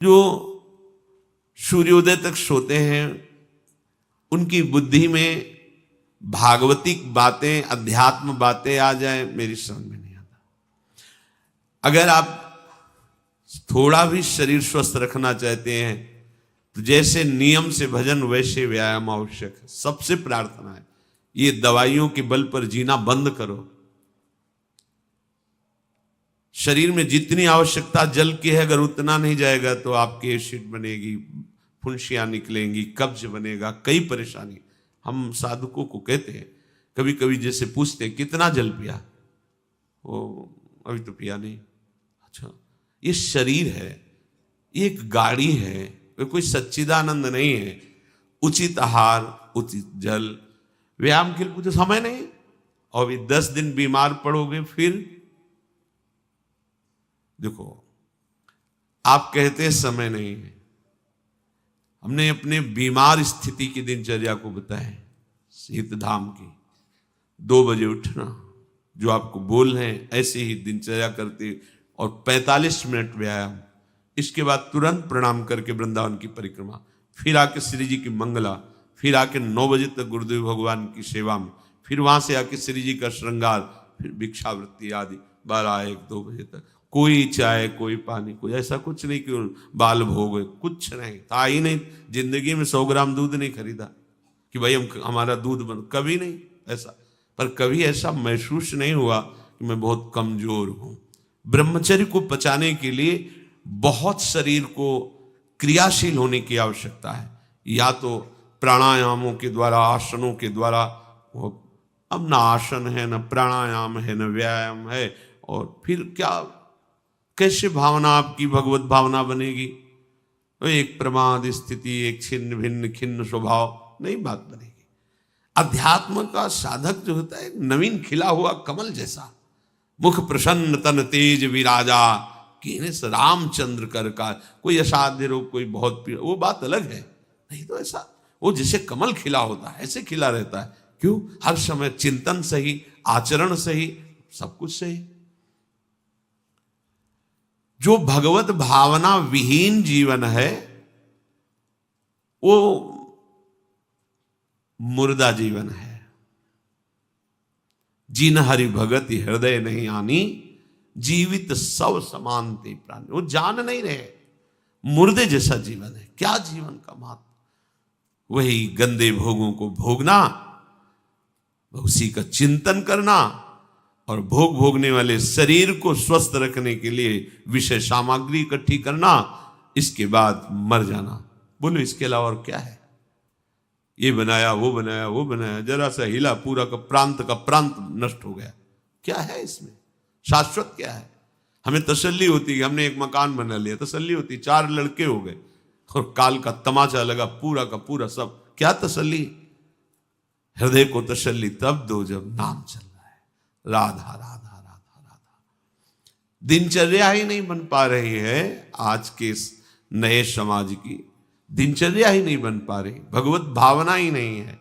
जो सूर्योदय तक सोते हैं उनकी बुद्धि में भागवतिक बातें, अध्यात्म बातें आ जाए, मेरी समझ में नहीं आता। अगर आप थोड़ा भी शरीर स्वस्थ रखना चाहते हैं तो जैसे नियम से भजन वैसे व्यायाम आवश्यक है। सबसे प्रार्थना है ये दवाइयों के बल पर जीना बंद करो। शरीर में जितनी आवश्यकता जल की है, अगर उतना नहीं जाएगा तो आपकी एसिड बनेगी, फुंसियां निकलेंगी, कब्ज बनेगा, कई परेशानी। हम साधकों को कहते हैं, कभी कभी जैसे पूछते हैं कितना जल पिया, वो अभी तो पिया नहीं। अच्छा, ये शरीर है, ये एक गाड़ी है, कोई सच्चिदानंद नहीं है। उचित आहार, उचित जल, व्यायाम के लिए तो समय नहीं। और भी 10 दिन बीमार पड़ोगे फिर देखो, आप कहते हैं समय नहीं है। हमने अपने बीमार स्थिति की दिनचर्या को बताया, शीत धाम की 2 बजे उठना, जो आपको बोल रहे हैं ऐसे ही दिनचर्या करते, और 45 मिनट व्यायाम। इसके बाद तुरंत प्रणाम करके वृंदावन की परिक्रमा, फिर आके श्री जी की मंगला, फिर आके 9 बजे तक गुरुदेव भगवान की सेवा में, फिर वहां से आके श्री जी का श्रृंगार, फिर भिक्षावृत्ति आदि 12-1-2 बजे तक। कोई चाय, कोई पानी, कोई ऐसा कुछ नहीं कि बाल भोग, कुछ नहीं था ही नहीं। जिंदगी में 100 ग्राम दूध नहीं खरीदा कि भाई हमारा दूध बन, कभी नहीं ऐसा। पर कभी ऐसा महसूस नहीं हुआ कि मैं बहुत कमजोर हूं। ब्रह्मचर्य को पचाने के लिए बहुत शरीर को क्रियाशील होने की आवश्यकता है। या तो प्राणायामों के द्वारा, आसनों के द्वारा, अब ना आसन है, न प्राणायाम है, न व्यायाम है, और फिर क्या, कैसे भावना आपकी भगवत भावना बनेगी? एक प्रमाद स्थिति, एक छिन्न भिन्न खिन्न स्वभाव, नहीं बात बनेगी। अध्यात्म का साधक जो होता है, नवीन खिला हुआ कमल जैसा, मुख प्रसन्न तन तेज विराजा, कीनेस रामचंद्र कर का। कोई असाध्य रोग, कोई बहुत पीड़ा, वो बात अलग है। नहीं तो ऐसा वो जैसे कमल खिला होता है ऐसे खिला रहता है। क्यों? हर समय चिंतन सही, आचरण सही, सब कुछ सही। जो भगवत भावना विहीन जीवन है वो मुर्दा जीवन है। जिन हरि भगति हृदय नहीं आनी, जीवित सब समानते प्राण। वो जान नहीं रहे, मुर्दे जैसा जीवन है। क्या जीवन का महत्व? वही गंदे भोगों को भोगना, उसी का चिंतन करना, और भोग भोगने वाले शरीर को स्वस्थ रखने के लिए विषय सामग्री इकट्ठी करना, इसके बाद मर जाना। बोलो इसके अलावा और क्या है? ये बनाया, वो बनाया, वो बनाया, जरा सा हिला, पूरा का प्रांत नष्ट हो गया। क्या है इसमें? शाश्वत क्या है? हमें तसल्ली होती है, हमने एक मकान बना लिया, तसल्ली होती, 4 लड़के हो गए और काल का तमाचा लगा, पूरा का पूरा सब। क्या तसल्ली? हृदय को तसल्ली तब दो जब नाम चल रहा है, राधा राधा राधा राधा। दिनचर्या ही नहीं बन पा रही है आज के नए समाज की, दिनचर्या ही नहीं बन पा रही, भगवत भावना ही नहीं है।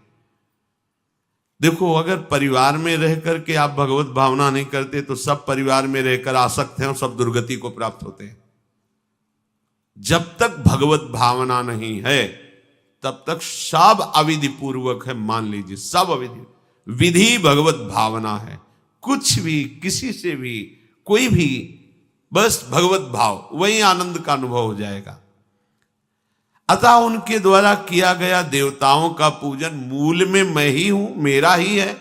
देखो, अगर परिवार में रह करके आप भगवत भावना नहीं करते तो सब परिवार में रहकर आसक्त हैं और सब दुर्गति को प्राप्त होते हैं। जब तक भगवत भावना नहीं है तब तक सब अविधि पूर्वक है। मान लीजिए सब अविधि, विधि भगवत भावना है। कुछ भी, किसी से भी, कोई भी, बस भगवत भाव, वही आनंद का अनुभव हो जाएगा। अतः उनके द्वारा किया गया देवताओं का पूजन मूल में मैं ही हूं, मेरा ही है,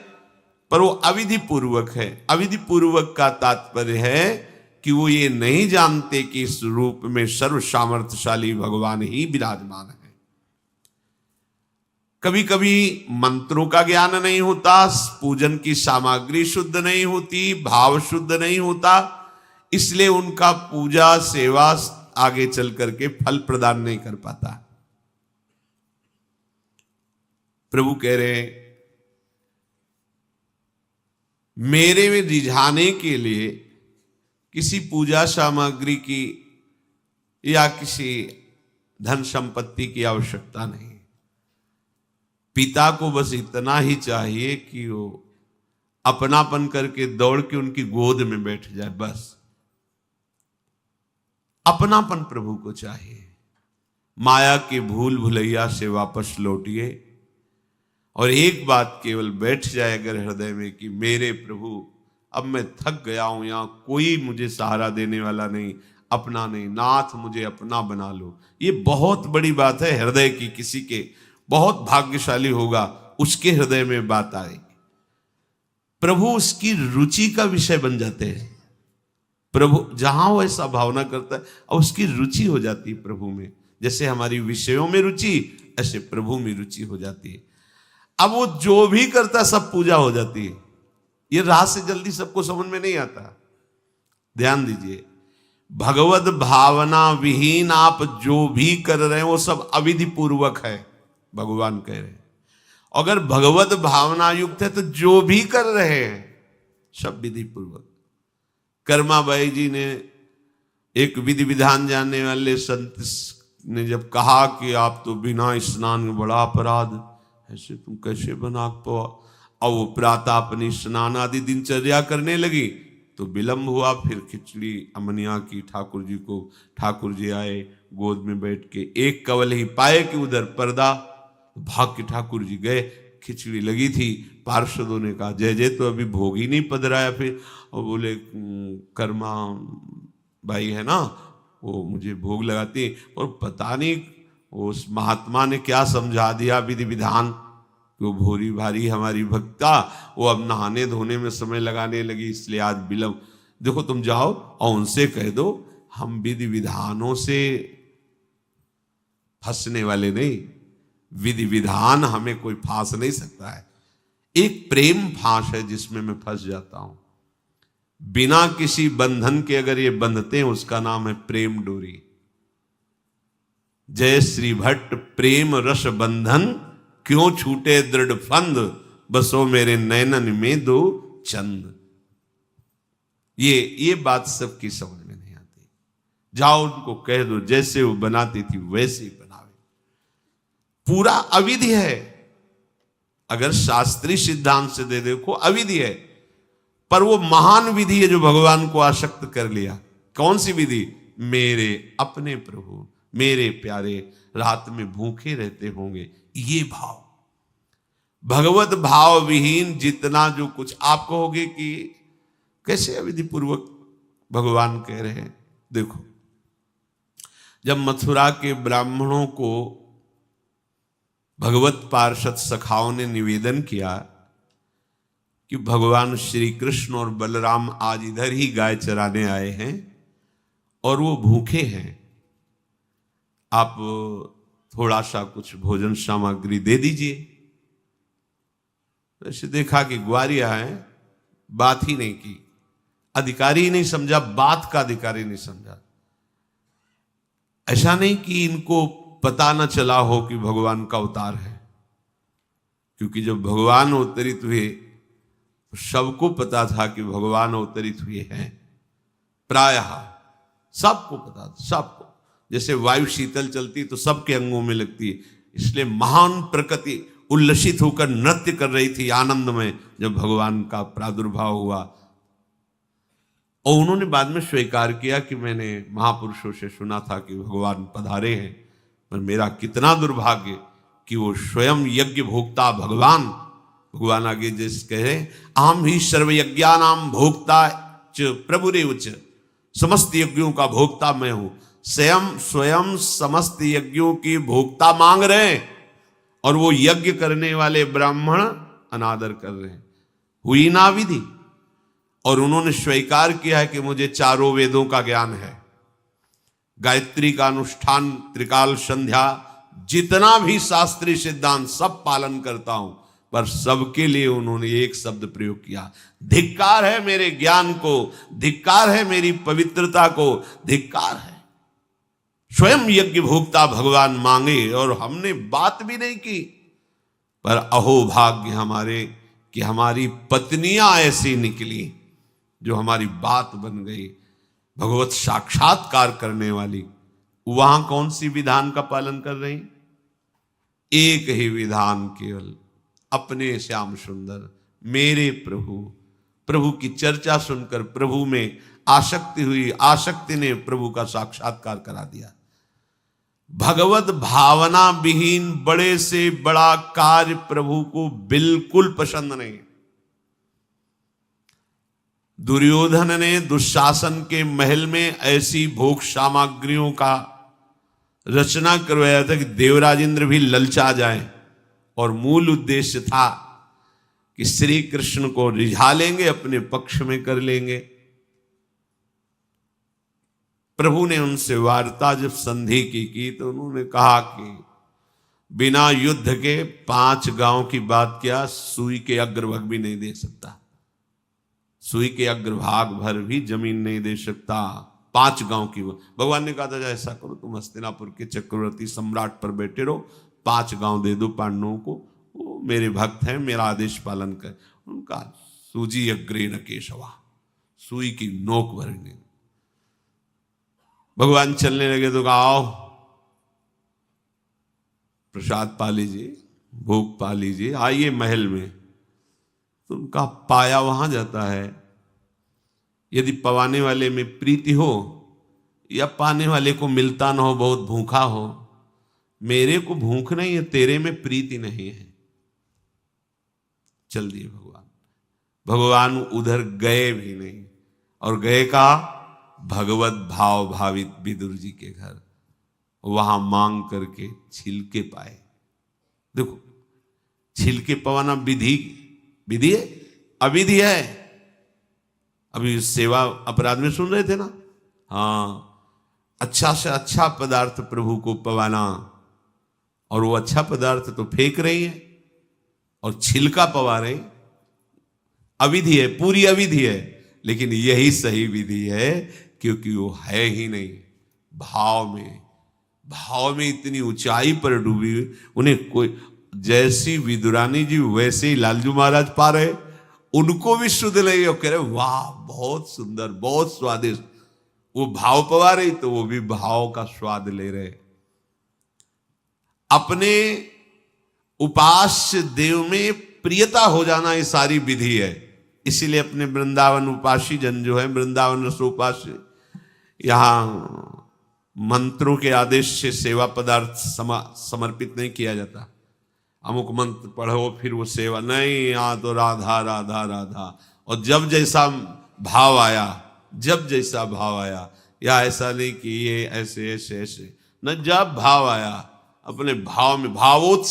पर वो अविधि पूर्वक है। अविधि पूर्वक का तात्पर्य है कि वो ये नहीं जानते कि इस रूप में सर्व सामर्थ्यशाली भगवान ही विराजमान है। कभी कभी मंत्रों का ज्ञान नहीं होता, पूजन की सामग्री शुद्ध नहीं होती, भाव शुद्ध नहीं होता, इसलिए उनका पूजा सेवा आगे चल करके फल प्रदान नहीं कर पाता। प्रभु कह रहे हैं, मेरे में रिझाने के लिए किसी पूजा सामग्री की या किसी धन संपत्ति की आवश्यकता नहीं। पिता को बस इतना ही चाहिए कि वो अपनापन करके दौड़ के उनकी गोद में बैठ जाए, बस अपनापन प्रभु को चाहिए। माया के भूल भुलैया से वापस लौटिए और एक बात केवल बैठ जाए अगर हृदय में कि मेरे प्रभु अब मैं थक गया हूं, यहां कोई मुझे सहारा देने वाला नहीं, अपना नहीं, नाथ मुझे अपना बना लो। ये बहुत बड़ी बात है हृदय की। किसी के बहुत भाग्यशाली होगा उसके हृदय में बात आएगी। प्रभु उसकी रुचि का विषय बन जाते हैं। प्रभु जहां वो ऐसा भावना करता है और उसकी रुचि हो जाती है प्रभु में। जैसे हमारी विषयों में रुचि, ऐसे प्रभु में रुचि हो जाती है। अब वो जो भी करता है सब पूजा हो जाती है। ये रात से जल्दी सबको समझ में नहीं आता। ध्यान दीजिए, भगवत भावना विहीन आप जो भी कर रहे हैं वो सब अविधि पूर्वक है, भगवान कह रहे हैं। अगर भगवत भावना युक्त है तो जो भी कर रहे हैं सब विधि पूर्वक। कर्माबाई जी ने, एक विधि विधान जानने वाले संत ने जब कहा कि आप तो बिना स्नान में बड़ा अपराध, ऐसे तुम कैसे बना पाओ। और वो प्रातः अपनी स्नान आदि दिनचर्या करने लगी तो विलंब हुआ। फिर खिचड़ी अमनिया की ठाकुर जी को, ठाकुर जी आए गोद में बैठ के, एक कवल ही पाए कि उधर पर्दा, भाग के ठाकुर जी गए। खिचड़ी लगी थी, पार्षदों ने कहा जय जय तो अभी भोग ही नहीं पधराया। फिर और बोले कर्मा भाई है ना, वो मुझे भोग लगाती। और पता नहीं उस महात्मा ने क्या समझा दिया विधि विधान, वो भोरी भारी हमारी भक्ता, वो अब नहाने धोने में समय लगाने लगी, इसलिए आज विलंब। देखो तुम जाओ और उनसे कह दो हम विधि विधानों से फंसने वाले नहीं, विधि विधान हमें कोई फांस नहीं सकता है। एक प्रेम फांस है जिसमें मैं फंस जाता हूं। बिना किसी बंधन के अगर ये बंधते हैं उसका नाम है प्रेम डोरी। जय श्री भट्ट प्रेम रस बंधन, क्यों छूटे दृढ़ फंद, बसो मेरे नैनन में दो चंद। ये बात सबकी समझ में नहीं आती। जाओ उनको कह दो जैसे वो बनाती थी वैसे ही बनावे। पूरा अविधि है। अगर शास्त्रीय सिद्धांत से दे देखो अविधि है, पर वो महान विधि है जो भगवान को आसक्त कर लिया। कौन सी विधि? मेरे अपने प्रभु, मेरे प्यारे रात में भूखे रहते होंगे, ये भाव। भगवत भाव विहीन जितना जो कुछ आप कहोगे कि कैसे अविधि पूर्वक भगवान कह रहे हैं। देखो, जब मथुरा के ब्राह्मणों को भगवत पार्षद सखाओं ने निवेदन किया कि भगवान श्री कृष्ण और बलराम आज इधर ही गाय चराने आए हैं और वो भूखे हैं, आप थोड़ा सा कुछ भोजन सामग्री दे दीजिए। ऐसे देखा कि ग्वारिया है, बात ही नहीं की, अधिकारी ही नहीं समझा, बात का अधिकारी नहीं समझा। ऐसा नहीं कि इनको पता न चला हो कि भगवान का अवतार है, क्योंकि जब भगवान अवतरित हुए सबको पता था कि भगवान अवतरित हुए हैं। प्रायः सबको पता था, सबको। जैसे वायु शीतल चलती तो सबके अंगों में लगती है, इसलिए महान प्रकृति उल्लसित होकर नृत्य कर रही थी आनंद में जब भगवान का प्रादुर्भाव हुआ। और उन्होंने बाद में स्वीकार किया कि मैंने महापुरुषों से सुना था कि भगवान पधारे हैं, पर मेरा कितना दुर्भाग्य कि वो स्वयं यज्ञ भोक्ता भगवान आगे जैसे कह रहे, अहम ही सर्वयज्ञानाम भोक्ता च प्रभुरेव च, समस्त यज्ञों का भोक्ता मैं हूं। स्वयं समस्त यज्ञों की भोक्ता मांग रहे हैं और वो यज्ञ करने वाले ब्राह्मण अनादर कर रहे हैं। हुई ना विधि। और उन्होंने स्वीकार किया है कि मुझे चारों वेदों का ज्ञान है, गायत्री का अनुष्ठान, त्रिकाल संध्या, जितना भी शास्त्रीय सिद्धांत सब पालन करता हूं। पर सबके लिए उन्होंने एक शब्द प्रयोग किया, धिक्कार है मेरे ज्ञान को, धिक्कार है मेरी पवित्रता को, धिक्कार है। स्वयं यज्ञ भोक्ता भगवान मांगे और हमने बात भी नहीं की। पर अहो भाग्य हमारे कि हमारी पत्नियां ऐसी निकली जो हमारी बात बन गई, भगवत साक्षात्कार करने वाली। वहां कौन सी विधान का पालन कर रही? एक ही विधान, केवल अपने श्याम सुंदर मेरे प्रभु की चर्चा सुनकर प्रभु में आसक्ति हुई, आसक्ति ने प्रभु का साक्षात्कार करा दिया। भगवत भावना विहीन बड़े से बड़ा कार्य प्रभु को बिल्कुल पसंद नहीं। दुर्योधन ने दुशासन के महल में ऐसी भोग सामग्रियों का रचना करवाया था कि देवराज इंद्र भी ललचा जाए, और मूल उद्देश्य था कि श्री कृष्ण को रिझा लेंगे, अपने पक्ष में कर लेंगे। प्रभु ने उनसे वार्ता जब संधि की तो उन्होंने कहा कि बिना युद्ध के 5 गांव की बात क्या, सुई के अग्रभाग भी नहीं दे सकता, सुई के अग्रभाग भर भी जमीन नहीं दे सकता। 5 गांव की भगवान ने कहा था ऐसा करो, तुम हस्तिनापुर के चक्रवर्ती सम्राट पर बैठे रहो, 5 गांव दे दो पांडवों को, वो मेरे भक्त हैं, मेरा आदेश पालन कर। उनका सूजी अग्रे न केशवा, सुई की नोक भरेंगे। भगवान चलने लगे तो कहा आओ प्रसाद पा लीजिए, भोग पा लीजिए, आइए महल में। तो उनका पाया वहां जाता है। यदि पवाने वाले में प्रीति हो या पाने वाले को मिलता ना हो, बहुत भूखा हो, मेरे को भूख नहीं है, तेरे में प्रीति नहीं है, चल दिए भगवान। भगवान उधर गए भी नहीं, और गए का भगवत भाव भावित विदुर जी के घर, वहां मांग करके छिलके पाए। देखो छिलके पवाना विधि है, अविधि है। अभी सेवा अपराध में सुन रहे थे ना, हाँ, अच्छा से अच्छा पदार्थ प्रभु को पवाना, और वो अच्छा पदार्थ तो फेंक रही है और छिलका पवा रही, अविधि है, पूरी अविधि है। लेकिन यही सही विधि है, क्योंकि वो है ही नहीं भाव में इतनी ऊंचाई पर डूबी। उन्हें कोई, जैसी विदुरानी जी वैसे ही लालजू महाराज पा रहे, उनको भी शुद्ध नहीं, और कह रहे वाह बहुत सुंदर, बहुत स्वादिष्ट। वो भाव पवा रही तो वो भी भाव का स्वाद ले रहे। अपने उपास्य देव में प्रियता हो जाना ये सारी विधि है। इसीलिए अपने वृंदावन उपासी जन जो है, वृंदावन रसोपास्य, यहां मंत्रों के आदेश से सेवा पदार्थ समर्पित नहीं किया जाता। अमुक मंत्र पढ़ो फिर वो सेवा नहीं, यहाँ तो राधा राधा राधा। और जब जैसा भाव आया, या ऐसा नहीं कि ये ऐसे ऐसे ऐसे न, जब भाव आया अपने भाव में भावोत्स